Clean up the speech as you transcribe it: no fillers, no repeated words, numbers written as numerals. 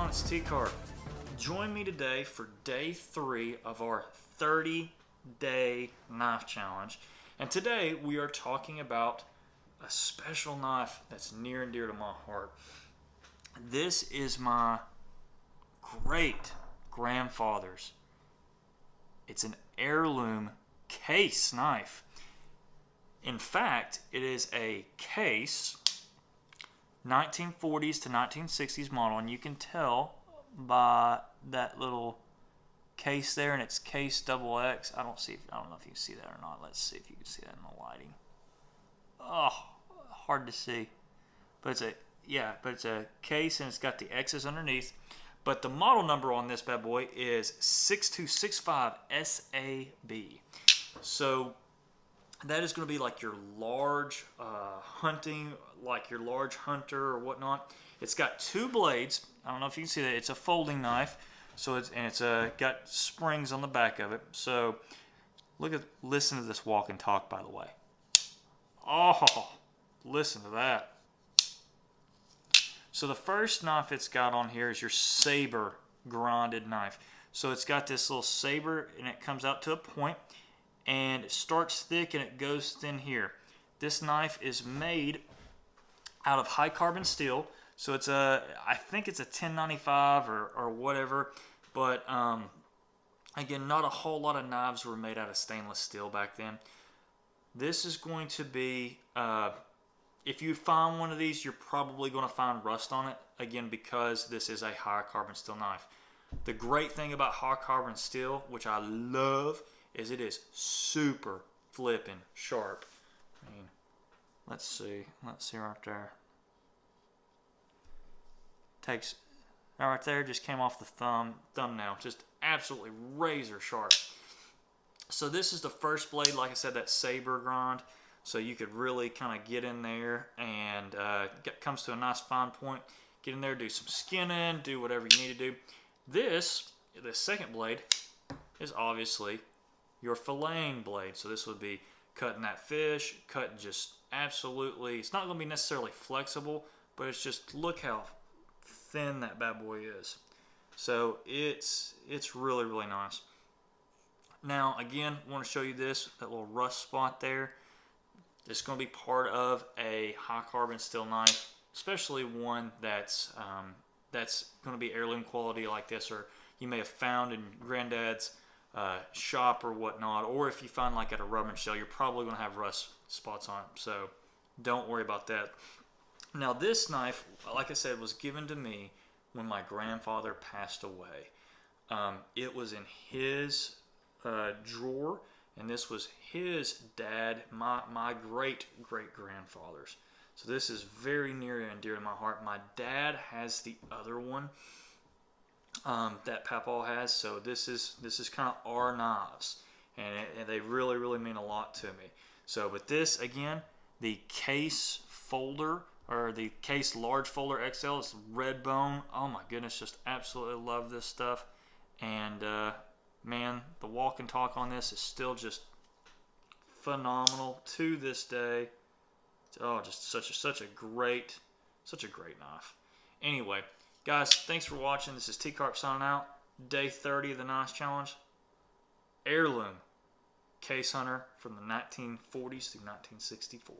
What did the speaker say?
on? It's T-Car. Join me today for day 3 of our 30-day knife challenge. And today we are talking about a special knife that's near and dear to my heart. This is my great grandfather's. It's an heirloom case knife. In fact, it is a case 1940s to 1960s model, and you can tell by that little case there, and it's case XX. I don't know if you can see that or not. Let's see if you can see that in the lighting. Oh, hard to see, but it's a case, and it's got the X's underneath. But the model number on this bad boy is 6265 SAB. So that is going to be like your large hunting, like your large hunter or whatnot. It's got 2 blades. I don't know if you can see that. It's a folding knife, so it's got springs on the back of it. So listen to this walk and talk. By the way, oh, listen to that. So the first knife it's got on here is your saber grinded knife. So it's got this little saber, and it comes out to a point, and it starts thick and it goes thin here. This knife is made out of high carbon steel. So it's I think it's a 1095 or whatever. But again, not a whole lot of knives were made out of stainless steel back then. This is going to be, if you find one of these, you're probably going to find rust on it. Again, because this is a high carbon steel knife. The great thing about high carbon steel, which I love, is it is super flipping sharp. I mean, let's see right there. Takes right there, just came off the thumbnail, just absolutely razor sharp. So this is the first blade, like I said, that saber grind. So you could really kind of get in there and comes to a nice fine point. Get in there, do some skinning, do whatever you need to do. The second blade, is obviously your filleting blade. So this would be cutting that fish, cutting just absolutely, it's not going to be necessarily flexible, but it's just, look how thin that bad boy is. So it's really, really nice. Now, again, I want to show you that little rust spot there. It's going to be part of a high carbon steel knife, especially one that's going to be heirloom quality like this, or you may have found in granddad's shop or whatnot, or if you find like at a rummage sale, you're probably going to have rust spots on it, so don't worry about that. Now this knife, like I said, was given to me when my grandfather passed away. It was in his drawer, and this was his dad, my great-great-grandfather's. So this is very near and dear to my heart. My dad has the other one that Papa has, so this is kind of our knives, and they really, really mean a lot to me. So, but this, again, the case folder, or the case large folder XL, is red bone. Oh my goodness, just absolutely love this stuff. And man, the walk and talk on this is still just phenomenal to this day. Oh, just such a great knife. Anyway, guys, thanks for watching. This is T-Carp signing out. Day 30 of the Knives Challenge. Heirloom case hunter from the 1940s through 1964.